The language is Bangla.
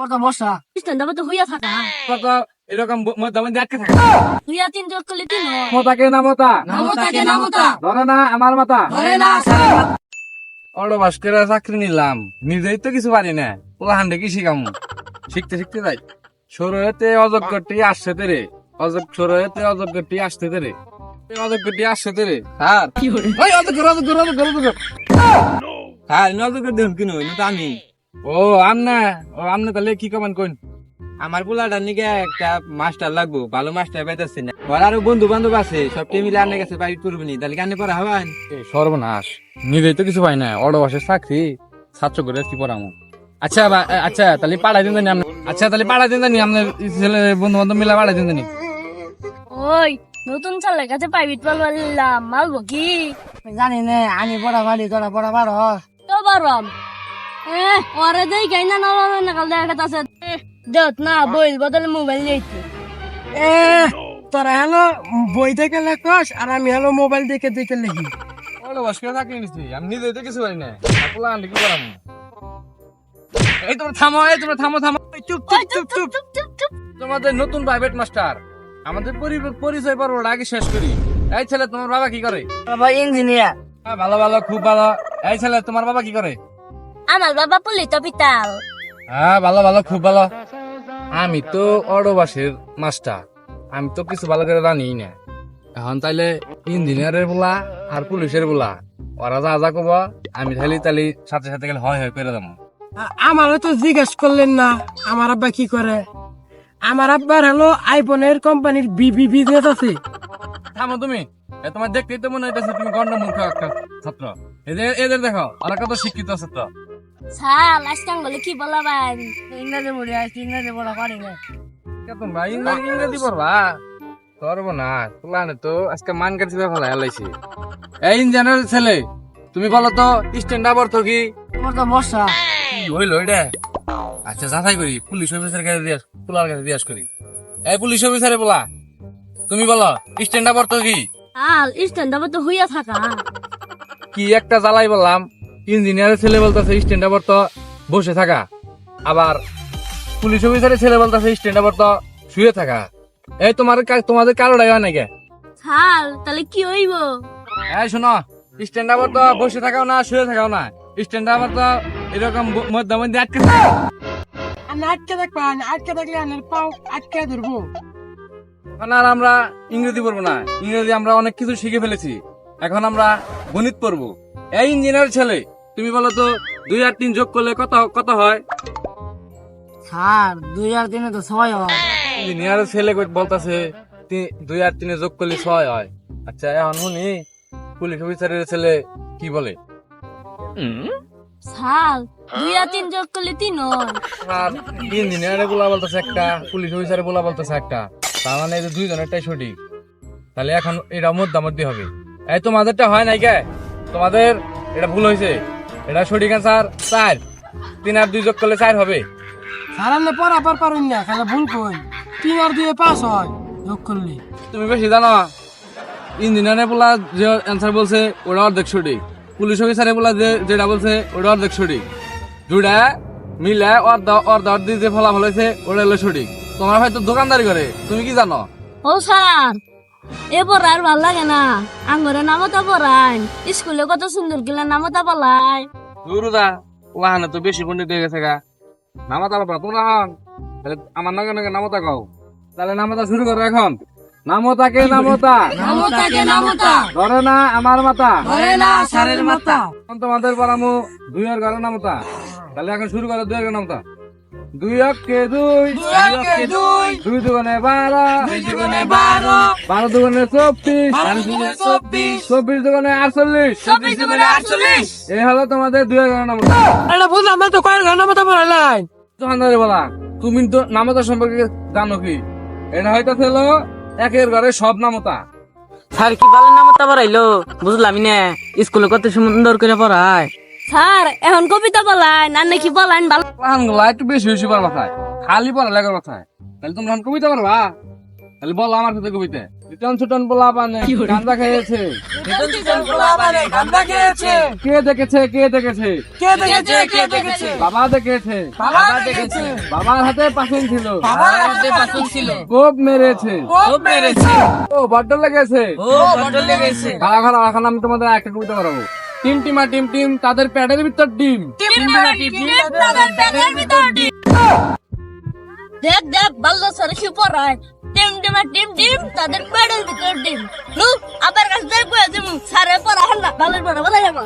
কত বসা স্ট্যান্ড আপ তো হইয়া থাকা কত এরকম মধ্যে আটকে থাকে হইয়া তিন যোগ করলে তিন হয়। মতাকে নামতা নামতাকে নামতা ধরে না আমার মাথা ধরে না স্যারের মাথা। অডবাস করে চাকরি নিলাম নিজেই তো কিছু পারি না ওলা হান্ডে কি শিখামু শিখতে শিখতে যাই সরয়েতে অযোগ্যটি আসছে তেরে সরয়েতে অযোগ্যটি আসতে তেরে অযোগ্যটি আসছে তেরে আর ওই অযোগ্য হ্যাঁ অযোগ্য দেখুন কিনো তো আমি ও আমনে তাহলে কি কমান কোন আমার পোলাটার নিকে একটা মাস্টার লাগবো ভালো মাস্টার পাইতেছি না ওর আরো বন্ধু বান্ধব আছে সব মিলে আনে গেছে বাড়ি করবনি তাহলে কানে পড়া হবেন সর্বনাশ নিজেই তো কিছু পাই না অডবাসের চাকরি ছাত্র করে কি পড়ামো আচ্ছা আচ্ছা তাহলে পাড়াই দিন জানি আপনি আচ্ছা তাহলে পাড়াই দিন জানি আপনার ছেলে বন্ধু বান্ধব মিলা পাড়াই দিন জানি ওই নতুন ছেলের কাছে প্রাইভেট পারলাম মালবো কি জানি না আমি পড়া পারি তোরা পড়া পারো তো পারবাম ওরে দেই গাই না নবাম না কাল দেখা আছে দেত না বইল বদলে মোবাইল নিয়েছি এ তোরা হলো বই থেকে লেখস আর আমি হলো মোবাইল দেখে দেখে লিখি অডবাস করে চাকরি নিচ্ছি আমি নিজেই তো কিছু পাই না পোলা হান্ডে কি পড়ামো এই তোমরা থামো চুপ চুপ চুপ চুপ তোমাদের নতুন প্রাইভেট মাস্টার আমাদের পরিচয় পর্বটা আগে শেষ করি এই ছেলে তোমার বাবা কি করে বাবা ইঞ্জিনিয়ার ভালো ভালো খুব ভালো এই ছেলে তোমার বাবা কি করে আমার বাবা পুলি তো পিতাল হ্যাঁ ভালো ভালো খুব ভালো আমি তো অডবাসের মাস্টার আমি তো কিছু ভালো করে জানি না এখন তাইলে ইঞ্জিনিয়ারের বলা আর পুলিশের বলা ওরা যা যা কব আমি তাইলে সাথে সাথে গেলে হয় করে দেবো আমারও তো জিজ্ঞেস করলেন না আমার আব্বা কি করে আমার আব্বার হলো আইফোনের কোম্পানির বিবি বিজনেস আছে থামো তুমি তোমার দেখতেই তো মনে হইতেছে তুমি গণ্ডমূর্খ একটা ছাত্র এদের দেখো ওরা কত শিক্ষিত ছাত্র সাল আজকাল বলে কি বলা ভাই ইংরেজি পড়ে আসছি ইংরেজি পড়া পারি না তোমরা ইংরেজি পড়বা করবো না প্লানে তো আজকে মান কাটছি ফেলা এলাইছি এই ইঞ্জিনিয়ার ছেলে তুমি বলো তো স্ট্যান্ড আপ অর্থ কি তোমার তো বসা কি হইলো এটা আচ্ছা যাচাই করি পুলিশ অফিসার কাছে দিয়ে পোলার কাছে জিজ্ঞাসা করি এই পুলিশ অফিসারে বলা তুমি বলো স্ট্যান্ড আপ অর্থ কি আল স্ট্যান্ড আপ তো হইয়া থাকা কি একটা জ্বালাই বললাম ইঞ্জিনিয়ারের ছেলে বলতেছে স্ট্যান্ড আপ অর্থ বসে থাকা আবার পুলিশ অফিসারের ছেলে বলতেছে স্ট্যান্ড আপ অর্থ শুয়ে থাকা এই তোমাদের কারোটাই হয় নাকি সাল তাহলে কি হইব এই শোনো স্ট্যান্ড আপ অর্থ বসে থাকাও না শুয়ে থাকাও না স্ট্যান্ড আপ অর্থ এরকম মধ্যে আটকে আমি আটকে দেখবো আটকে দেখলে আনের পাও আটকে ধরবো আর আমরা ইংরেজি পড়বো না ইংরেজি আমরা অনেক কিছু শিখে ফেলেছি এখন আমরা গণিত পড়বো এই ইঞ্জিনিয়ার ছেলে তুমি বলো তো 2 আর 3 যোগ করলে কত হয় স্যার 2 আর 3 তো 6 হয় ইঞ্জিনিয়ার ছেলে বলতেছে 2 আর 3 যোগ করলে 6 হয় আচ্ছা এখন শুনি পুলিশ অফিসারের ছেলে কি বলে সাল 2 আর 3 যোগ করলে 3 হয় আর ইঞ্জিনিয়ারে বলা বলতেছে একটা পুলিশ অফিসারে বলা বলতেছে একটা তার মানে এই দুইজনেরটাই সঠিক তাহলে এখন এটা মধ্যে হবে এই তোমাদেরটা হয় নাই কে তোমাদের এটা ভুল হয়েছে এটা সঠিক অ্যান্সার 4 3 আর 2 যোগ করলে 4 হবে স্যার আপনি পড়া পারুন না খালি ভুল কই 3 আর 2 5 হয় যোগ করলে তুমি বেশি জানো ইঞ্জিনিয়ারে বলা যে অ্যান্সার বলছে ওটা অর্ধেক সঠিক পুলিশ অফিসারে বলা যেটা বলছে ওটা অর্ধেক সঠিক দুটা মিলে অর্ধ যে ফলাফল হয়েছে ওটা হলো সঠিক তোমার হয়তো দোকানদারি করে তুমি কি জানো ও স্যার এ পড়ার ভাল লাগে না আঙ্গরে নামতা পড়াই স্কুলে কত সুন্দর গেলে নামতা বলাই দুরুদা ওহানে তো বেশি পণ্ডিত হয়ে গেছে গা নামাতা বাবা তোমরা হন তাহলে আমার নাগে নামতা কও তাহলে নামতা শুরু করো এখন নামতাকে নামতা নামতাকে নামতা ধরে না আমার মাথা ধরে না স্যারের মাথা এখন তোমাদের পড়ামু 2 এর ঘরে নামতা তাহলে এখন শুরু করো 2 এর নামতা 2 অক্ষে 2 2 দুগুণে 12 2 দুগুণে 12 12 দুগুণে 24 12 দুগুণে 24 24 দুগুণে 48 24 দুগুণে 48 এই হলো তোমাদের 2 এর ঘরে নামতা এটা বুঝলাম না তো কয় নামতা পড়ালাই দোকানদারে বলা তুমি তো নামতা সম্পর্কে জানো কি এটা হয়তো ছিল 1 এর ঘরে সব নামতা স্যার কি ভালো নামতা পড়াইলো বুঝলাম না স্কুলে কত সুন্দর করে পড়ায় স্যার এখন কবিতা বলাই না নাকি বলাইন ভালো পাহানগুলা একটু বেশি বেশি পড়ার মাথায় খালি পড়ালেখার মাথায় তাহলে তোমরা এখন কবিতা পারবা তাহলে বলো আমার সাথে কবিতা রিটার্ন ছুটন বলা বানে গাঁজা খেয়েছে। গান্দা খেয়েছে। কে দেখেছে কে দেখেছে? কে দেখেছে কে দেখেছে? বাবা দেখেছে। বাবা দেখেছে। বাবার হাতে পাসুন ছিল। বাবার হাতে পাসুন ছিল। কোপ মেরেছে। খুব মেরেছে। ও বড্ড লেগেছে। ও বড় লেগেছে। খাড়া খাড়া এখন আমি তোমাদের একটা কবিতা করাবো। টিম টিমা টিম টিম তাদের প্যাডের ভিতর ডিম। দেখ দেখ বাল্লা সরে কি পড়ায় টিম টিম টিম টিম তাদের পেটের ভিতর ডিম লু আবার কাছে যাই কয়ে দিমু সারে পড়া হল না বালের পড়া বলা যাবে